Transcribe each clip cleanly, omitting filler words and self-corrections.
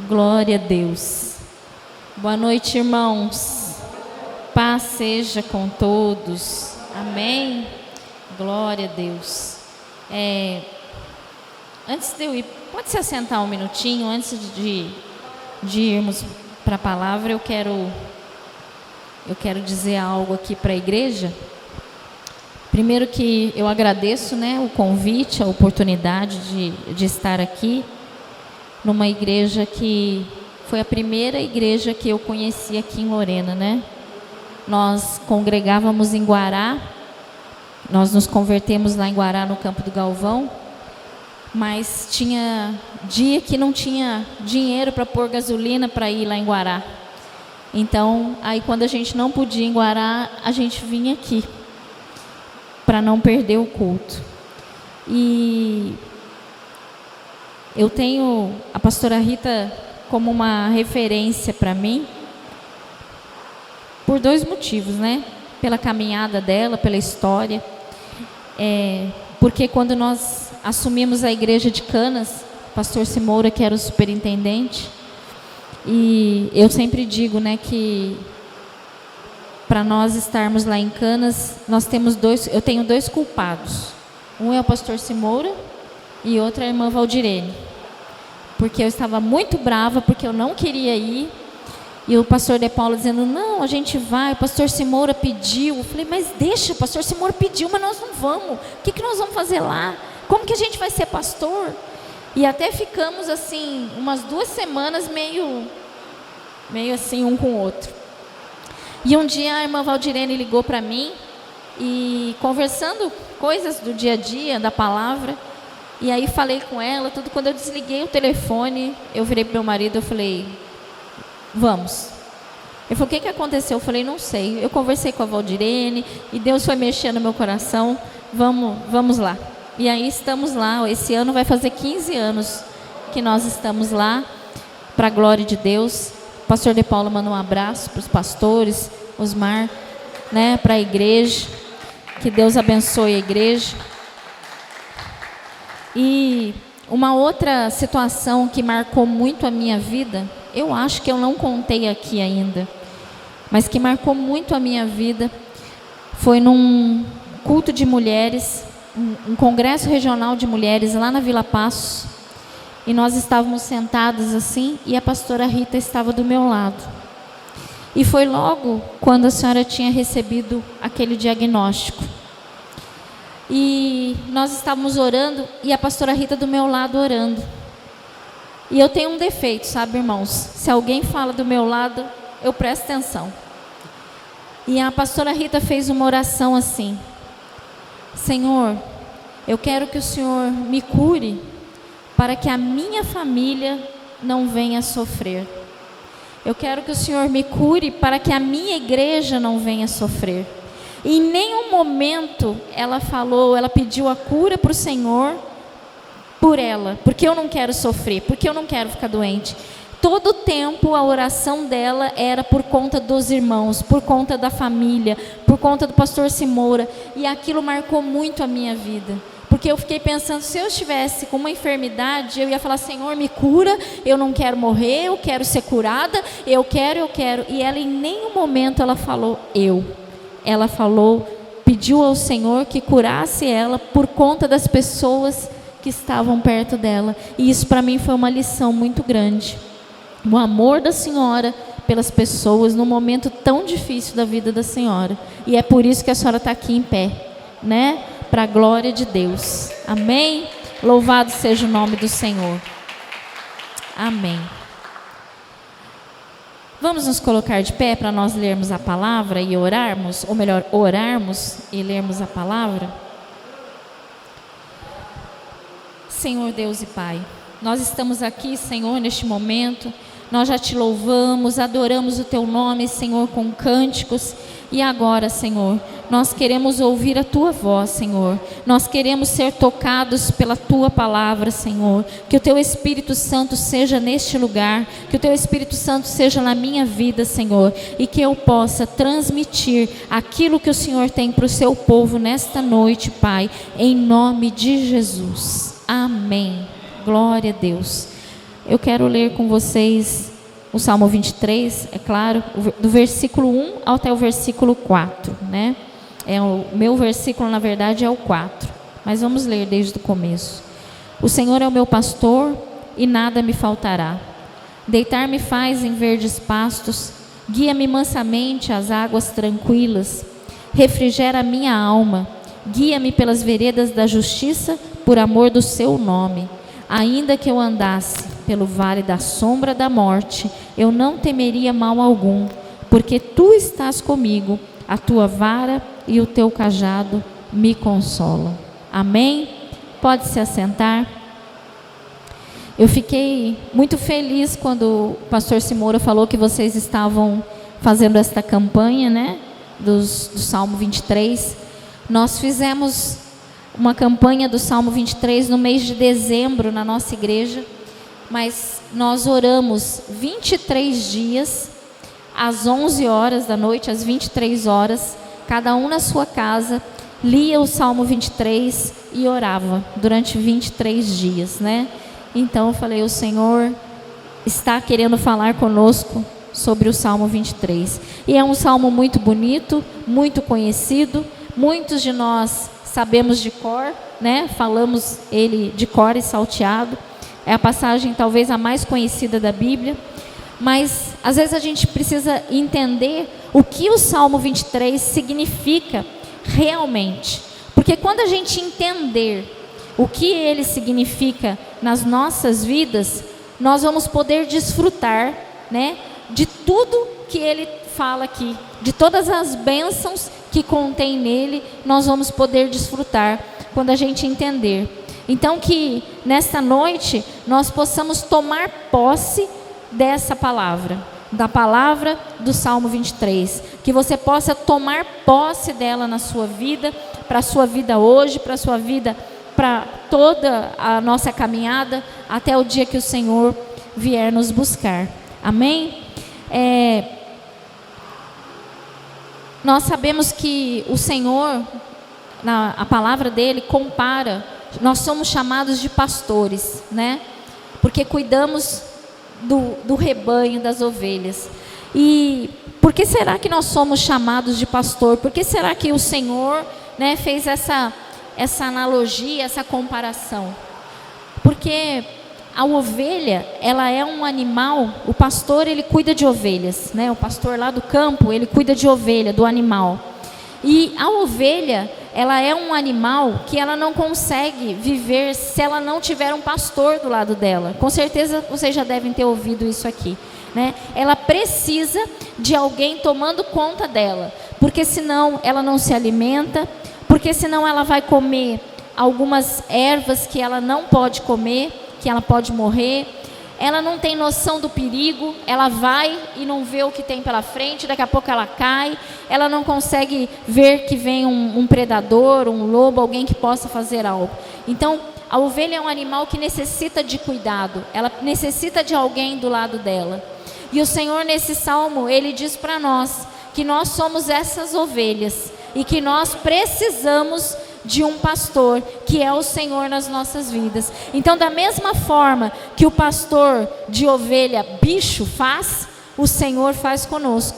Glória a Deus. Boa noite, irmãos. Paz seja com todos. Amém. Glória a Deus. Antes de eu ir, pode se assentar um minutinho. Antes de irmos para a palavra, eu quero dizer algo aqui para a igreja. Primeiro que eu agradeço, o convite, a oportunidade de estar aqui numa igreja que foi a primeira igreja que eu conheci aqui em Lorena, Nós congregávamos em Guará, nós nos convertemos lá em Guará, no Campo do Galvão, mas tinha dia que não tinha dinheiro para pôr gasolina para ir lá em Guará. Então, aí quando a gente não podia ir em Guará, a gente vinha aqui, para não perder o culto. E eu tenho a pastora Rita como uma referência para mim, por dois motivos, Pela caminhada dela, pela história. Porque quando nós assumimos a igreja de Canas, o pastor Simoura, que era o superintendente, e eu sempre digo, que para nós estarmos lá em Canas, eu tenho dois culpados. Um é o pastor Simoura e outro é a irmã Valdirene. Porque eu estava muito brava, porque eu não queria ir. E o pastor De Paula dizendo, não, a gente vai, o pastor Simoura pediu. Eu falei, mas deixa, o pastor Simoura pediu, mas nós não vamos. O que nós vamos fazer lá? Como que a gente vai ser pastor? E até ficamos assim, umas 2 semanas meio assim, um com o outro. E um dia a irmã Valdirene ligou para mim, e conversando coisas do dia a dia, da palavra, e aí falei com ela, tudo. Quando eu desliguei o telefone, eu virei para o meu marido, eu falei, vamos. Ele falou, o que aconteceu? Eu falei, não sei. Eu conversei com a Valdirene, e Deus foi mexendo no meu coração, vamos lá. E aí estamos lá, esse ano vai fazer 15 anos que nós estamos lá, para a glória de Deus. O pastor De Paula manda um abraço para os pastores, Osmar, para a igreja, que Deus abençoe a igreja. E uma outra situação que marcou muito a minha vida, eu acho que eu não contei aqui ainda, mas que marcou muito a minha vida, foi num culto de mulheres, um congresso regional de mulheres lá na Vila Passos, e nós estávamos sentados assim, e a pastora Rita estava do meu lado. E foi logo quando a senhora tinha recebido aquele diagnóstico. E nós estávamos orando, e a pastora Rita do meu lado orando. E eu tenho um defeito, sabe, irmãos? Se alguém fala do meu lado, eu presto atenção. E a pastora Rita fez uma oração assim: Senhor, eu quero que o Senhor me cure, para que a minha família não venha sofrer. Eu quero que o Senhor me cure, para que a minha igreja não venha sofrer. E em nenhum momento ela pediu a cura para o Senhor por ela, porque eu não quero sofrer, porque eu não quero ficar doente. Todo o tempo a oração dela era por conta dos irmãos, por conta da família, por conta do pastor Simoura. E aquilo marcou muito a minha vida, porque eu fiquei pensando, se eu estivesse com uma enfermidade, eu ia falar, Senhor, me cura, eu não quero morrer, eu quero ser curada, eu quero. E ela em nenhum momento ela falou, ela falou, pediu ao Senhor que curasse ela por conta das pessoas que estavam perto dela. E isso para mim foi uma lição muito grande. O amor da senhora pelas pessoas num momento tão difícil da vida da senhora. E é por isso que a senhora está aqui em pé, para a glória de Deus. Amém? Louvado seja o nome do Senhor. Amém. Vamos nos colocar de pé para nós lermos a palavra e orarmos, ou melhor, orarmos e lermos a palavra. Senhor Deus e Pai, nós estamos aqui, Senhor, neste momento, nós já te louvamos, adoramos o teu nome, Senhor, com cânticos. E agora, Senhor, nós queremos ouvir a tua voz, Senhor. Nós queremos ser tocados pela tua palavra, Senhor. Que o teu Espírito Santo seja neste lugar, que o teu Espírito Santo seja na minha vida, Senhor, e que eu possa transmitir aquilo que o Senhor tem para o seu povo nesta noite, Pai, em nome de Jesus. Amém. Glória a Deus. eu quero ler com vocês o Salmo 23, é claro, do versículo 1 até o versículo 4, né? O meu versículo, na verdade, é o 4, mas vamos ler desde o começo. O Senhor é o meu pastor e nada me faltará. Deitar-me faz em verdes pastos, guia-me mansamente às águas tranquilas, refrigera a minha alma, guia-me pelas veredas da justiça, por amor do seu nome. Ainda que eu andasse pelo vale da sombra da morte, eu não temeria mal algum, porque tu estás comigo, a tua vara e o teu cajado me consolam. Amém? Pode se assentar. Eu fiquei muito feliz quando o pastor Simora falou que vocês estavam fazendo esta campanha, né, do Salmo 23. Nós fizemos uma campanha do Salmo 23 no mês de dezembro na nossa igreja, mas nós oramos 23 dias, às 11 horas da noite, às 23 horas, cada um na sua casa, lia o Salmo 23 e orava durante 23 dias, né? Então eu falei, o Senhor está querendo falar conosco sobre o Salmo 23. E é um salmo muito bonito, muito conhecido, muitos de nós sabemos de cor, né? Falamos ele de cor e salteado. É a passagem talvez a mais conhecida da Bíblia. Mas às vezes a gente precisa entender o que o Salmo 23 significa realmente. Porque quando a gente entender o que ele significa nas nossas vidas, nós vamos poder desfrutar, né, de tudo que ele fala aqui, de todas as bênçãos que contém nele, nós vamos poder desfrutar quando a gente entender. Então que nesta noite nós possamos tomar posse dessa palavra, da palavra do Salmo 23, que você possa tomar posse dela na sua vida, para a sua vida hoje, para a sua vida, para toda a nossa caminhada, até o dia que o Senhor vier nos buscar. Amém? Nós sabemos que o Senhor, a palavra dele compara, nós somos chamados de pastores, né? Porque cuidamos do rebanho, das ovelhas. E por que será que nós somos chamados de pastor? Por que será que o Senhor, né, fez essa analogia, essa comparação? Porque a ovelha, ela é um animal, o pastor, ele cuida de ovelhas, né? O pastor lá do campo, ele cuida de ovelha, do animal. E a ovelha, ela é um animal que ela não consegue viver se ela não tiver um pastor do lado dela. Com certeza vocês já devem ter ouvido isso aqui, né? Ela precisa de alguém tomando conta dela, porque senão ela não se alimenta, porque senão ela vai comer algumas ervas que ela não pode comer, que ela pode morrer. Ela não tem noção do perigo, ela vai e não vê o que tem pela frente, daqui a pouco ela cai, ela não consegue ver que vem um predador, um lobo, alguém que possa fazer algo. Então, a ovelha é um animal que necessita de cuidado, ela necessita de alguém do lado dela. E o Senhor, nesse salmo, ele diz para nós que nós somos essas ovelhas e que nós precisamos de um pastor, que é o Senhor nas nossas vidas. Então, da mesma forma que o pastor de ovelha bicho faz, o Senhor faz conosco.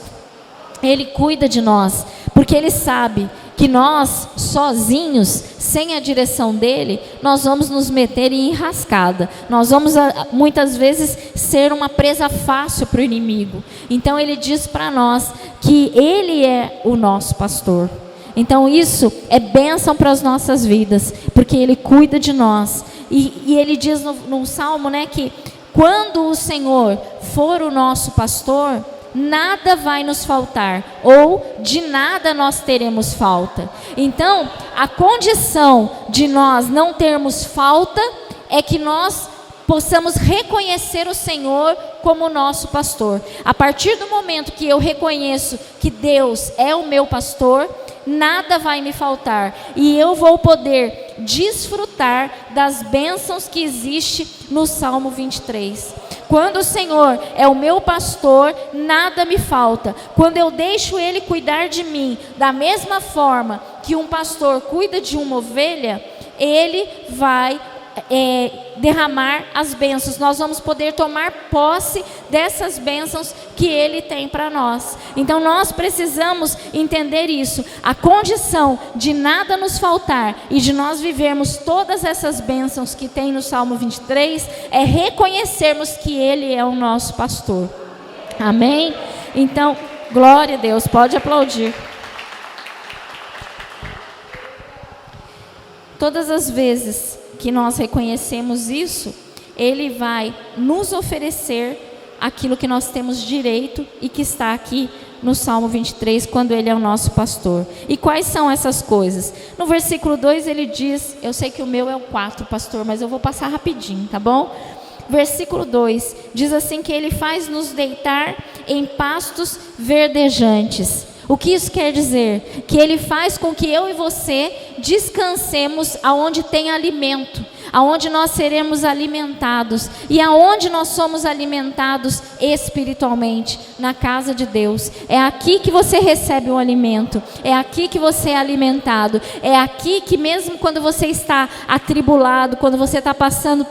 Ele cuida de nós, porque Ele sabe que nós, sozinhos, sem a direção dEle, nós vamos nos meter em enrascada. Nós vamos, muitas vezes, ser uma presa fácil para o inimigo. Então, Ele diz para nós que Ele é o nosso pastor. Então isso é bênção para as nossas vidas, porque Ele cuida de nós. E Ele diz no Salmo, né, que quando o Senhor for o nosso pastor, nada vai nos faltar, ou de nada nós teremos falta. Então, a condição de nós não termos falta é que nós possamos reconhecer o Senhor como nosso pastor. A partir do momento que eu reconheço que Deus é o meu pastor, nada vai me faltar, e eu vou poder desfrutar das bênçãos que existe no Salmo 23. Quando o Senhor é o meu pastor, nada me falta. Quando eu deixo Ele cuidar de mim, da mesma forma que um pastor cuida de uma ovelha, Ele vai derramar as bênçãos, nós vamos poder tomar posse dessas bênçãos que Ele tem para nós. Então nós precisamos entender isso, a condição de nada nos faltar e de nós vivermos todas essas bênçãos que tem no Salmo 23, é reconhecermos que Ele é o nosso pastor. Amém? Então, glória a Deus, pode aplaudir. Todas as vezes que nós reconhecemos isso, Ele vai nos oferecer aquilo que nós temos direito e que está aqui no Salmo 23, quando Ele é o nosso pastor. E quais são essas coisas? No versículo 2 ele diz, eu sei que o meu é o 4, pastor, mas eu vou passar rapidinho, tá bom? Versículo 2 diz assim que Ele faz nos deitar em pastos verdejantes. O que isso quer dizer? Que Ele faz com que eu e você descansemos aonde tem alimento, aonde nós seremos alimentados. E aonde nós somos alimentados espiritualmente? Na casa de Deus. É aqui que você recebe o alimento, é aqui que você é alimentado, é aqui que mesmo quando você está atribulado, quando você está passando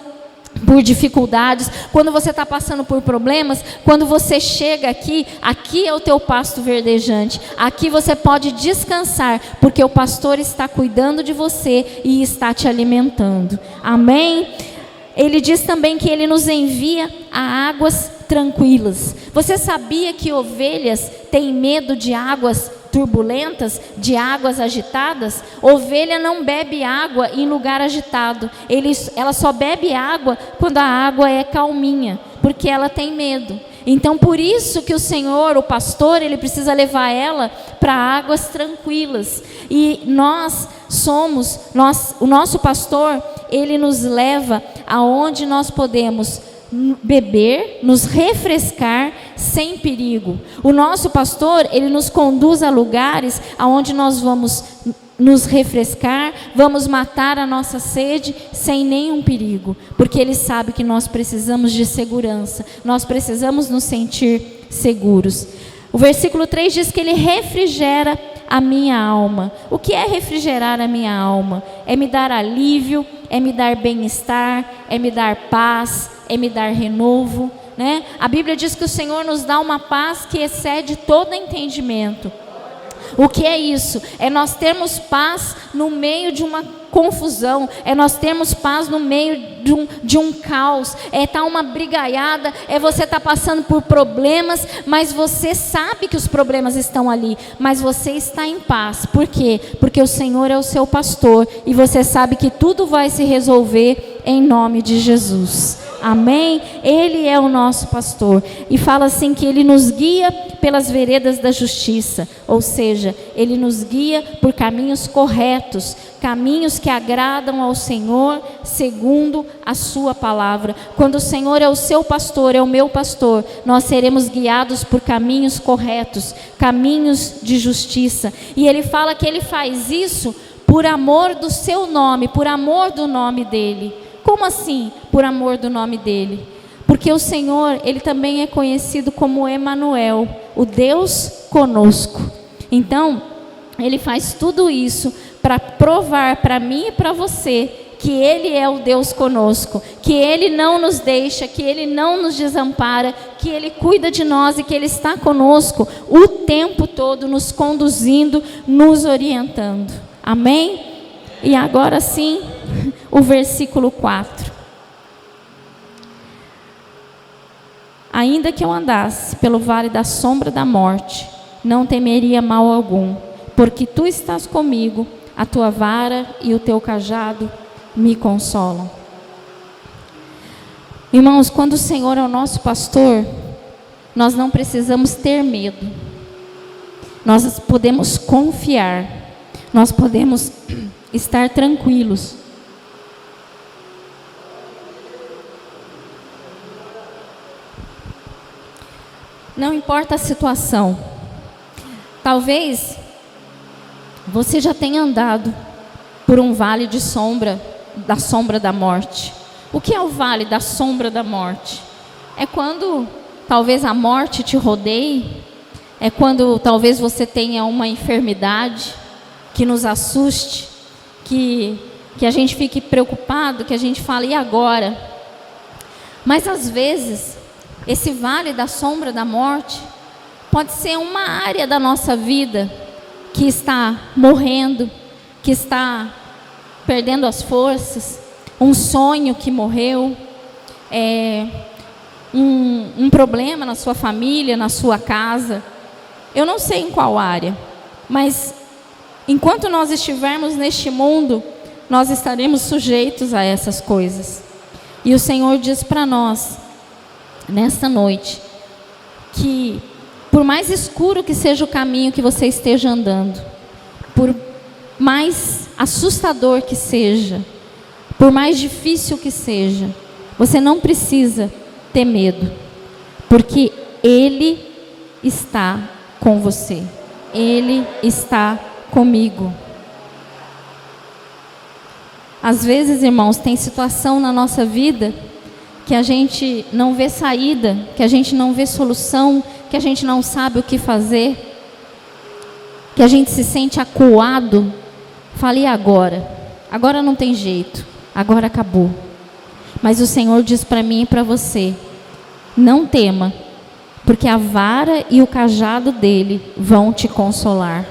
por dificuldades, quando você está passando por problemas, quando você chega aqui, aqui é o teu pasto verdejante, aqui você pode descansar, porque o pastor está cuidando de você e está te alimentando. Amém? Ele diz também que Ele nos envia a águas tranquilas. Você sabia que ovelhas têm medo de águas turbulentas, de águas agitadas? Ovelha não bebe água em lugar agitado. Ela só bebe água quando a água é calminha, porque ela tem medo. Então por isso que o Senhor, o pastor, Ele precisa levar ela para águas tranquilas. E o nosso pastor, Ele nos leva aonde nós podemos beber, nos refrescar sem perigo. O nosso pastor, ele nos conduz a lugares aonde nós vamos nos refrescar, vamos matar a nossa sede sem nenhum perigo, porque Ele sabe que nós precisamos de segurança, nós precisamos nos sentir seguros. O versículo 3 diz que Ele refrigera a minha alma. O que é refrigerar a minha alma? É me dar alívio, é me dar bem-estar, é me dar paz, é me dar renovo, né? A Bíblia diz que o Senhor nos dá uma paz que excede todo entendimento. O que é isso? É nós termos paz no meio de uma confusão, é nós termos paz no meio de um caos, é estar uma brigaiada, é você estar passando por problemas, mas você sabe que os problemas estão ali, mas você está em paz. Por quê? Porque o Senhor é o seu pastor e você sabe que tudo vai se resolver em nome de Jesus. Amém? Ele é o nosso pastor. E fala assim que Ele nos guia pelas veredas da justiça. Ou seja, Ele nos guia por caminhos corretos, caminhos que agradam ao Senhor, segundo a sua palavra. Quando o Senhor é o seu pastor, é o meu pastor, nós seremos guiados por caminhos corretos, caminhos de justiça. E Ele fala que Ele faz isso por amor do seu nome, por amor do nome dEle. Como assim, por amor do nome dEle? Porque o Senhor, Ele também é conhecido como Emanuel, o Deus conosco. Então, Ele faz tudo isso para provar para mim e para você que Ele é o Deus conosco, que Ele não nos deixa, que Ele não nos desampara, que Ele cuida de nós e que Ele está conosco o tempo todo, nos conduzindo, nos orientando. Amém? E agora sim, o versículo 4. Ainda que eu andasse pelo vale da sombra da morte, não temeria mal algum, porque Tu estás comigo, a Tua vara e o Teu cajado me consolam. Irmãos, quando o Senhor é o nosso pastor, nós não precisamos ter medo. Nós podemos confiar, nós podemos estar tranquilos. Não importa a situação. Talvez você já tenha andado por um vale de sombra, da sombra da morte. O que é o vale da sombra da morte? É quando talvez a morte te rodeie, é quando talvez você tenha uma enfermidade que nos assuste, que que a gente fique preocupado, que a gente fale, e agora? Mas às vezes, esse vale da sombra da morte pode ser uma área da nossa vida que está morrendo, que está perdendo as forças, um sonho que morreu, um problema na sua família, na sua casa. Eu não sei em qual área, mas enquanto nós estivermos neste mundo, nós estaremos sujeitos a essas coisas. E o Senhor diz para nós, nesta noite, que por mais escuro que seja o caminho que você esteja andando, por mais assustador que seja, por mais difícil que seja, você não precisa ter medo, porque Ele está com você, Ele está comigo. Às vezes, irmãos, tem situação na nossa vida que a gente não vê saída, que a gente não vê solução, que a gente não sabe o que fazer, que a gente se sente acuado. Fala, e agora? Agora não tem jeito, agora acabou. Mas o Senhor diz para mim e para você, não tema, porque a vara e o cajado dele vão te consolar.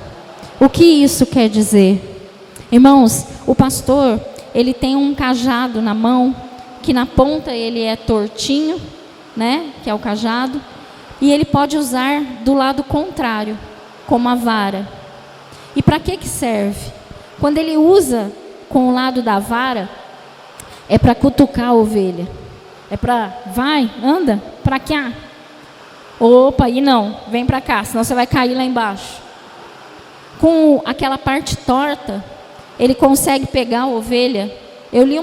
O que isso quer dizer? Irmãos, o pastor, ele tem um cajado na mão, que na ponta ele é tortinho, né, que é o cajado, e ele pode usar do lado contrário, como a vara. E para que serve? Quando ele usa com o lado da vara, é para cutucar a ovelha. É para, vai, anda, para cá. Opa, e não, vem para cá, senão você vai cair lá embaixo. Com aquela parte torta, ele consegue pegar a ovelha. Eu li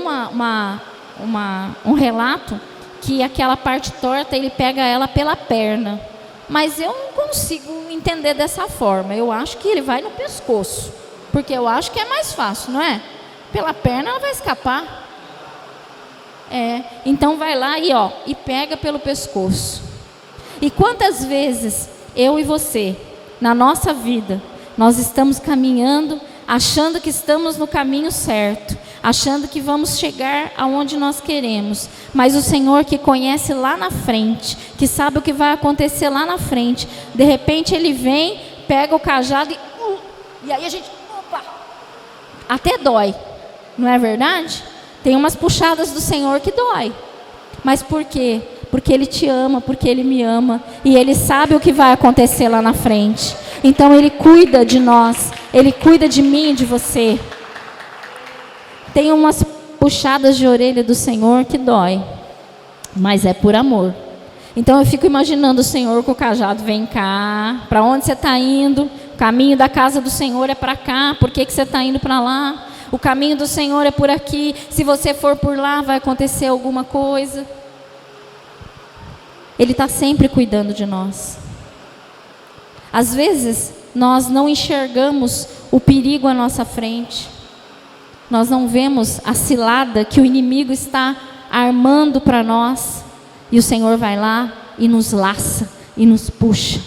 um relato que aquela parte torta, ele pega ela pela perna. Mas eu não consigo entender dessa forma. Eu acho que ele vai no pescoço, porque eu acho que é mais fácil, não é? Pela perna ela vai escapar. Então vai lá e pega pelo pescoço. E quantas vezes eu e você, na nossa vida, nós estamos caminhando, achando que estamos no caminho certo, achando que vamos chegar aonde nós queremos, mas o Senhor que conhece lá na frente, que sabe o que vai acontecer lá na frente, de repente Ele vem, pega o cajado e aí a gente, opa, até dói, não é verdade? Tem umas puxadas do Senhor que dói, mas por quê? Porque Ele te ama, porque Ele me ama, e Ele sabe o que vai acontecer lá na frente. Então Ele cuida de nós, Ele cuida de mim e de você. Tem umas puxadas de orelha do Senhor que dói, mas é por amor. Então eu fico imaginando o Senhor com o cajado, vem cá, para onde você está indo? O caminho da casa do Senhor é para cá, por que você está indo para lá? O caminho do Senhor é por aqui, se você for por lá vai acontecer alguma coisa. Ele está sempre cuidando de nós. Às vezes, nós não enxergamos o perigo à nossa frente. Nós não vemos a cilada que o inimigo está armando para nós. E o Senhor vai lá e nos laça, e nos puxa,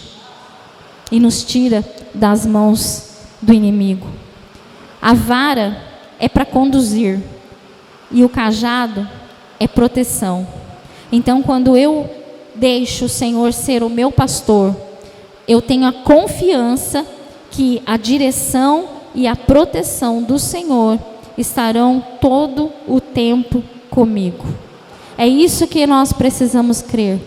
e nos tira das mãos do inimigo. A vara é para conduzir, e o cajado é proteção. Então, quando eu deixo o Senhor ser o meu pastor, eu tenho a confiança que a direção e a proteção do Senhor estarão todo o tempo comigo. É isso que nós precisamos crer,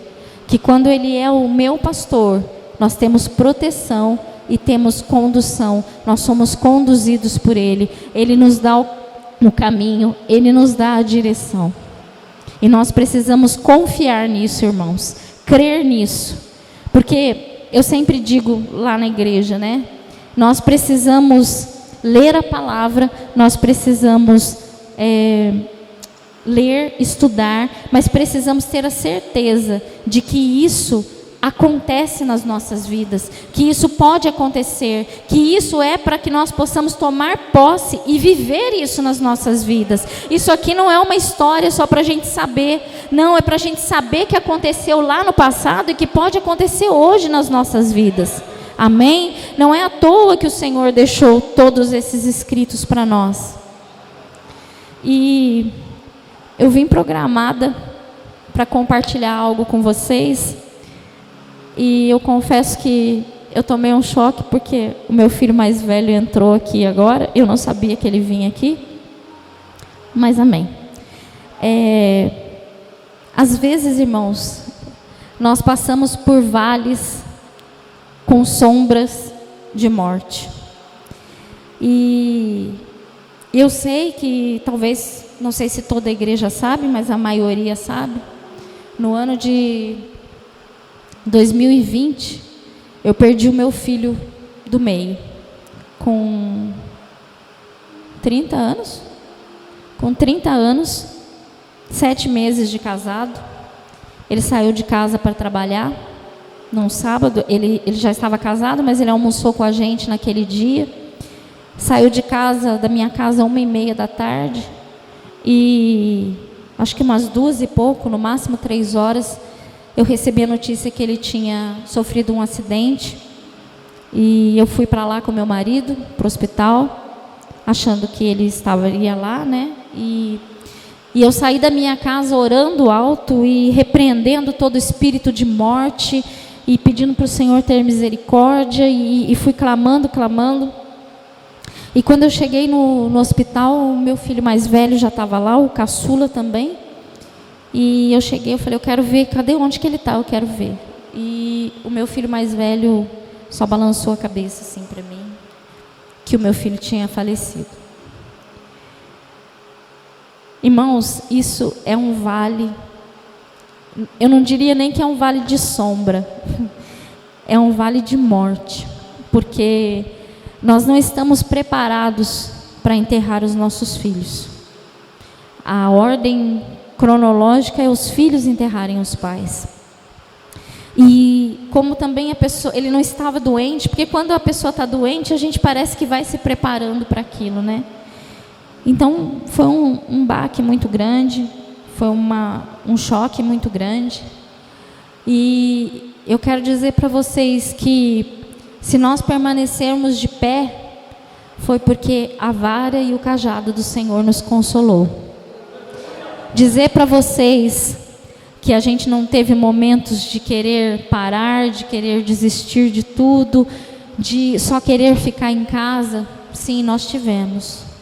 que quando Ele é o meu pastor, nós temos proteção e temos condução, nós somos conduzidos por Ele. Ele nos dá o caminho, Ele nos dá a direção. E nós precisamos confiar nisso, irmãos, crer nisso, porque eu sempre digo lá na igreja, né? Nós precisamos ler a palavra, nós precisamos ler, estudar, mas precisamos ter a certeza de que isso acontece nas nossas vidas, que isso pode acontecer, que isso é para que nós possamos tomar posse e viver isso nas nossas vidas. Isso aqui não é uma história só para a gente saber, não, é para a gente saber que aconteceu lá no passado e que pode acontecer hoje nas nossas vidas. Amém? Não é à toa que o Senhor deixou todos esses escritos para nós. E eu vim programada para compartilhar algo com vocês. E eu confesso que eu tomei um choque porque o meu filho mais velho entrou aqui agora. Eu não sabia que ele vinha aqui. Mas amém. Às vezes, irmãos, nós passamos por vales com sombras de morte. E eu sei que talvez, não sei se toda a igreja sabe, mas a maioria sabe. No ano de 2020, eu perdi o meu filho do meio, com 30 anos. Com 30 anos, 7 meses de casado. Ele saiu de casa para trabalhar num sábado. Ele já estava casado, mas ele almoçou com a gente naquele dia. Saiu de casa, da minha casa, 1h30 da tarde. E acho que umas 2 e pouco, no máximo 3 horas, eu recebi a notícia que ele tinha sofrido um acidente. E eu fui para lá com meu marido, para o hospital, achando que ele estaria lá, né? E eu saí da minha casa orando alto e repreendendo todo espírito de morte e pedindo para o Senhor ter misericórdia e fui clamando. E quando eu cheguei no hospital, o meu filho mais velho já estava lá, o caçula também. E eu cheguei, eu falei, eu quero ver, cadê onde que ele está? Eu quero ver. E o meu filho mais velho só balançou a cabeça assim para mim, que o meu filho tinha falecido. Irmãos, isso é um vale, eu não diria nem que é um vale de sombra, é um vale de morte, porque nós não estamos preparados para enterrar os nossos filhos. A ordem cronológica é os filhos enterrarem os pais. E como também a pessoa, ele não estava doente, porque quando a pessoa está doente, a gente parece que vai se preparando para aquilo, né? Então, foi um baque muito grande, foi um choque muito grande. E eu quero dizer para vocês que, se nós permanecermos de pé, foi porque a vara e o cajado do Senhor nos consolou. Dizer para vocês que a gente não teve momentos de querer parar, de querer desistir de tudo, de só querer ficar em casa, sim, nós tivemos.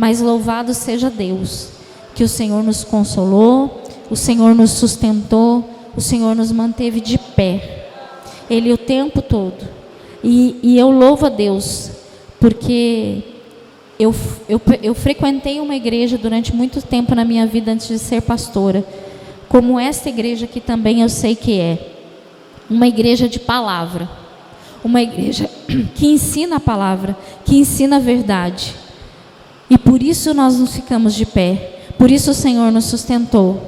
Mas louvado seja Deus, que o Senhor nos consolou, o Senhor nos sustentou, o Senhor nos manteve de pé. Ele o tempo todo. E eu louvo a Deus, porque eu frequentei uma igreja durante muito tempo na minha vida antes de ser pastora, como esta igreja que também eu sei que é. Uma igreja de palavra. Uma igreja que ensina a palavra, que ensina a verdade. E por isso nós nos ficamos de pé, por isso o Senhor nos sustentou,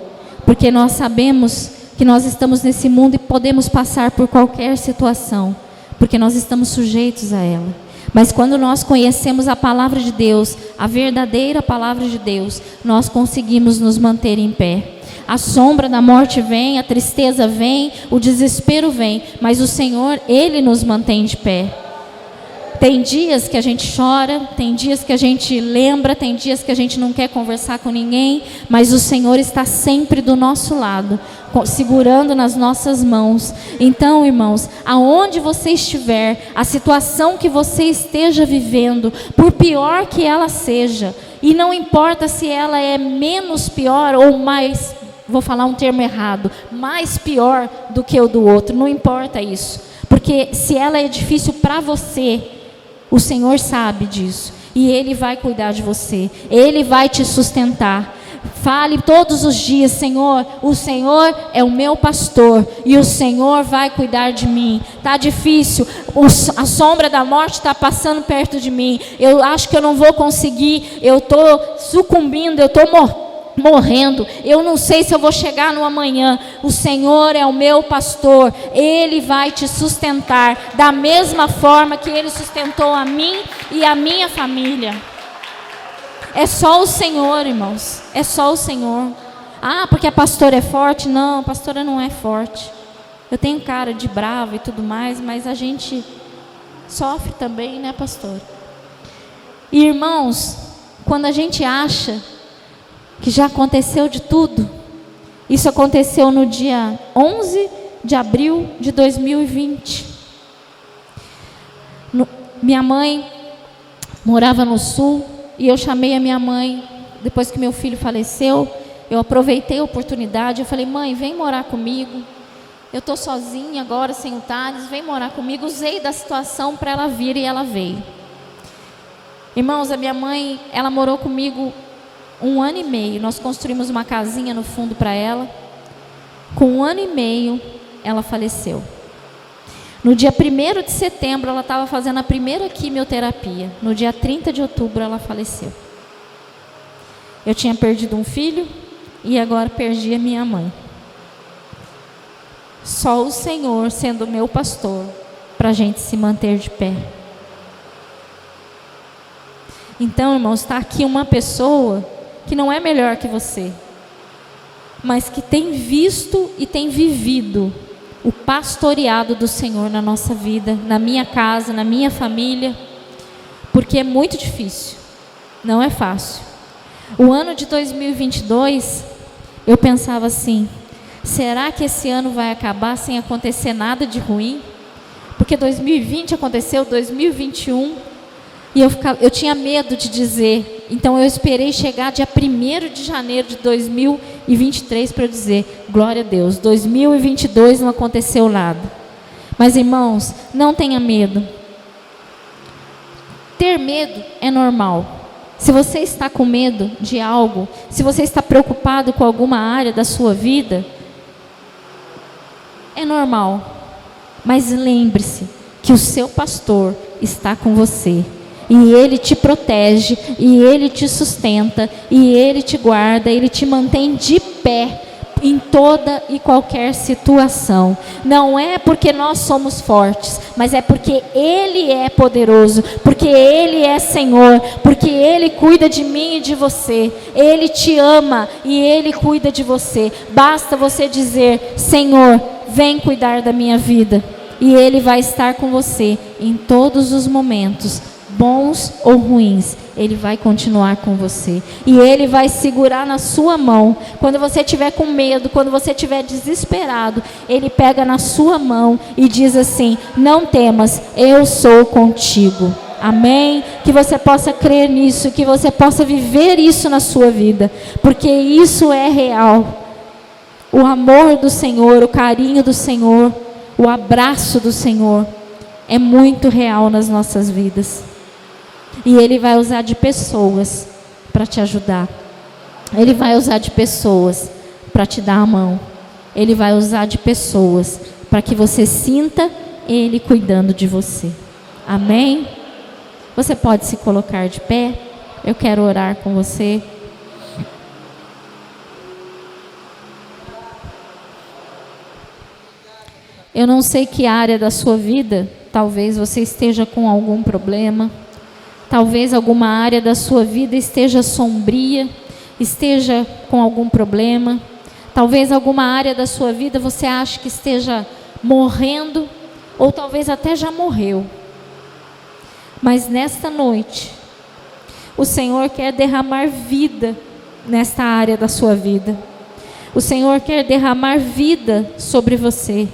porque nós sabemos que nós estamos nesse mundo e podemos passar por qualquer situação, porque nós estamos sujeitos a ela. Mas quando nós conhecemos a palavra de Deus, a verdadeira palavra de Deus, nós conseguimos nos manter em pé. A sombra da morte vem, a tristeza vem, o desespero vem, mas o Senhor, Ele nos mantém de pé. Tem dias que a gente chora, tem dias que a gente lembra, tem dias que a gente não quer conversar com ninguém, mas o Senhor está sempre do nosso lado, segurando nas nossas mãos. Então, irmãos, aonde você estiver, a situação que você esteja vivendo, por pior que ela seja, e não importa se ela é menos pior ou mais, vou falar um termo errado, mais pior do que o do outro, não importa isso, porque se ela é difícil para você, o Senhor sabe disso, e Ele vai cuidar de você, Ele vai te sustentar. Fale todos os dias, Senhor, o Senhor é o meu pastor, e o Senhor vai cuidar de mim. Está difícil, a sombra da morte está passando perto de mim, eu acho que eu não vou conseguir, eu estou sucumbindo, eu estou morrendo, eu não sei se eu vou chegar no amanhã. O Senhor é o meu pastor, Ele vai te sustentar da mesma forma que Ele sustentou a mim e a minha família. É só o Senhor, irmãos, é só o Senhor. Ah, porque a pastora é forte? Não, a pastora não é forte. Eu tenho cara de brava e tudo mais, mas a gente sofre também, né, pastor? E irmãos, quando a gente acha que já aconteceu de tudo. Isso aconteceu no dia 11 de abril de 2020. Minha mãe morava no sul e eu chamei a minha mãe, depois que meu filho faleceu, eu aproveitei a oportunidade, eu falei: mãe, vem morar comigo, eu estou sozinha agora, sem o Thales, vem morar comigo. Usei da situação para ela vir e ela veio. Irmãos, a minha mãe, ela morou comigo 1 ano e meio, nós construímos uma casinha no fundo para ela. Com 1 ano e meio, ela faleceu. No dia 1º de setembro, ela estava fazendo a primeira quimioterapia. No dia 30 de outubro, ela faleceu. Eu tinha perdido um filho e agora perdi a minha mãe. Só o Senhor sendo meu pastor para a gente se manter de pé. Então, irmãos, está aqui uma pessoa que não é melhor que você, mas que tem visto e tem vivido o pastoreado do Senhor na nossa vida, na minha casa, na minha família, porque é muito difícil, não é fácil. O ano de 2022, eu pensava assim: será que esse ano vai acabar sem acontecer nada de ruim? Porque 2020 aconteceu, 2021, e eu tinha medo de dizer. Então eu esperei chegar dia 1º de janeiro de 2023 para eu dizer: glória a Deus, 2022 não aconteceu nada. Mas, irmãos, não tenha medo. Ter medo é normal. Se você está com medo de algo, se você está preocupado com alguma área da sua vida, é normal. Mas lembre-se que o seu pastor está com você. E Ele te protege, e Ele te sustenta, e Ele te guarda, Ele te mantém de pé em toda e qualquer situação. Não é porque nós somos fortes, mas é porque Ele é poderoso, porque Ele é Senhor, porque Ele cuida de mim e de você. Ele te ama e Ele cuida de você. Basta você dizer: Senhor, vem cuidar da minha vida. E Ele vai estar com você em todos os momentos, bons ou ruins. Ele vai continuar com você. E Ele vai segurar na sua mão. Quando você estiver com medo, quando você estiver desesperado, Ele pega na sua mão e diz assim: não temas, eu sou contigo. Amém? Que você possa crer nisso, que você possa viver isso na sua vida, porque isso é real. O amor do Senhor, o carinho do Senhor, o abraço do Senhor é muito real nas nossas vidas. E Ele vai usar de pessoas para te ajudar. Ele vai usar de pessoas para te dar a mão. Ele vai usar de pessoas para que você sinta Ele cuidando de você. Amém? Você pode se colocar de pé. Eu quero orar com você. Eu não sei que área da sua vida, talvez você esteja com algum problema. Talvez alguma área da sua vida esteja sombria, esteja com algum problema. Talvez alguma área da sua vida você ache que esteja morrendo, ou talvez até já morreu. Mas nesta noite, o Senhor quer derramar vida nesta área da sua vida. O Senhor quer derramar vida sobre você.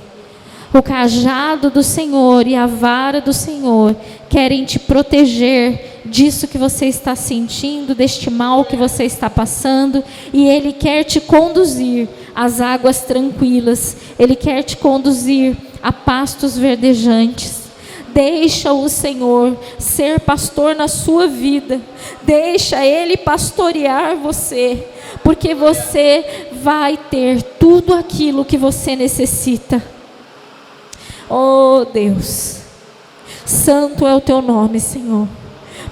O cajado do Senhor e a vara do Senhor querem te proteger disso que você está sentindo, deste mal que você está passando, e Ele quer te conduzir às águas tranquilas. Ele quer te conduzir a pastos verdejantes. Deixa o Senhor ser pastor na sua vida. Deixa Ele pastorear você, porque você vai ter tudo aquilo que você necessita. Oh Deus, santo é o teu nome, Senhor.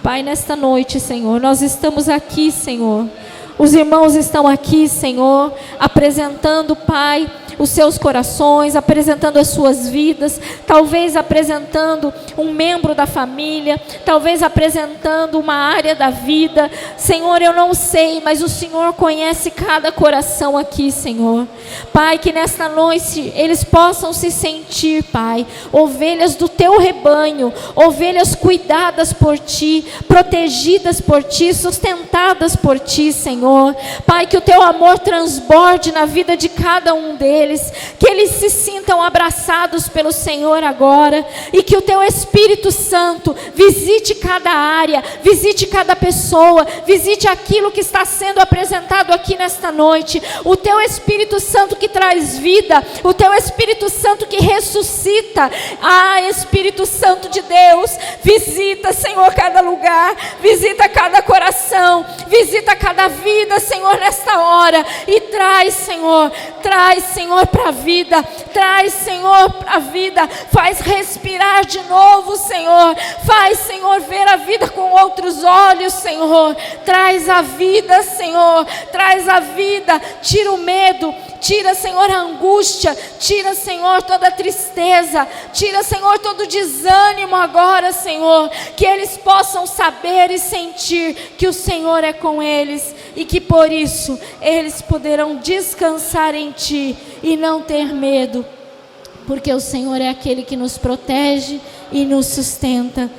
Pai, nesta noite, Senhor, nós estamos aqui, Senhor. Os irmãos estão aqui, Senhor, apresentando, Pai, os seus corações, apresentando as suas vidas, talvez apresentando um membro da família, talvez apresentando uma área da vida. Senhor, eu não sei, mas o Senhor conhece cada coração aqui, Senhor. Pai, que nesta noite eles possam se sentir, Pai, ovelhas do teu rebanho, ovelhas cuidadas por ti, protegidas por ti, sustentadas por ti, Senhor. Pai, que o teu amor transborde na vida de cada um deles, que eles se sintam abraçados pelo Senhor agora, e que o teu Espírito Santo visite cada área, visite cada pessoa, visite aquilo que está sendo apresentado aqui nesta noite. O teu Espírito Santo que traz vida, o teu Espírito Santo que ressuscita. Espírito Santo de Deus, visita, Senhor, cada lugar, visita cada coração, visita cada vida, Senhor, nesta hora, e traz, Senhor, para a vida, traz, Senhor, para a vida, faz respirar de novo, Senhor, faz, Senhor, ver a vida com outros olhos, Senhor, traz a vida, Senhor, traz a vida, tira o medo, tira, Senhor, a angústia, tira, Senhor, toda a tristeza, tira, Senhor, todo o desânimo agora, Senhor, que eles possam saber e sentir que o Senhor é com eles, e que por isso eles poderão descansar em Ti e não ter medo, porque o Senhor é aquele que nos protege e nos sustenta.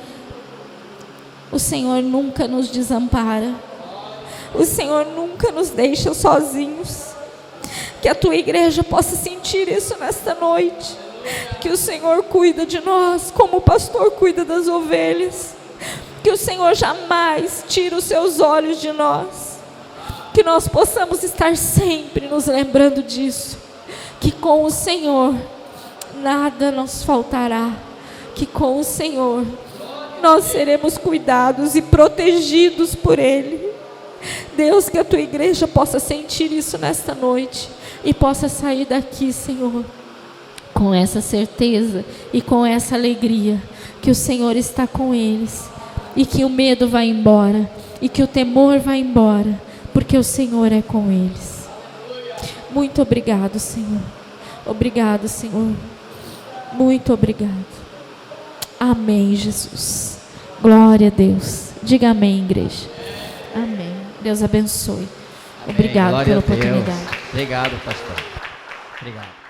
O Senhor nunca nos desampara, o Senhor nunca nos deixa sozinhos. Que a tua igreja possa sentir isso nesta noite, que o Senhor cuida de nós como o pastor cuida das ovelhas, que o Senhor jamais tira os seus olhos de nós, que nós possamos estar sempre nos lembrando disso, que com o Senhor nada nos faltará, que com o Senhor nós seremos cuidados e protegidos por Ele. Deus, que a tua igreja possa sentir isso nesta noite e possa sair daqui, Senhor, com essa certeza e com essa alegria que o Senhor está com eles, e que o medo vai embora e que o temor vai embora, porque o Senhor é com eles. Muito obrigado, Senhor. Obrigado, Senhor. Muito obrigado. Amém, Jesus. Glória a Deus. Diga amém, igreja. Amém. Deus abençoe. Obrigado pela oportunidade. Obrigado, pastor. Obrigado.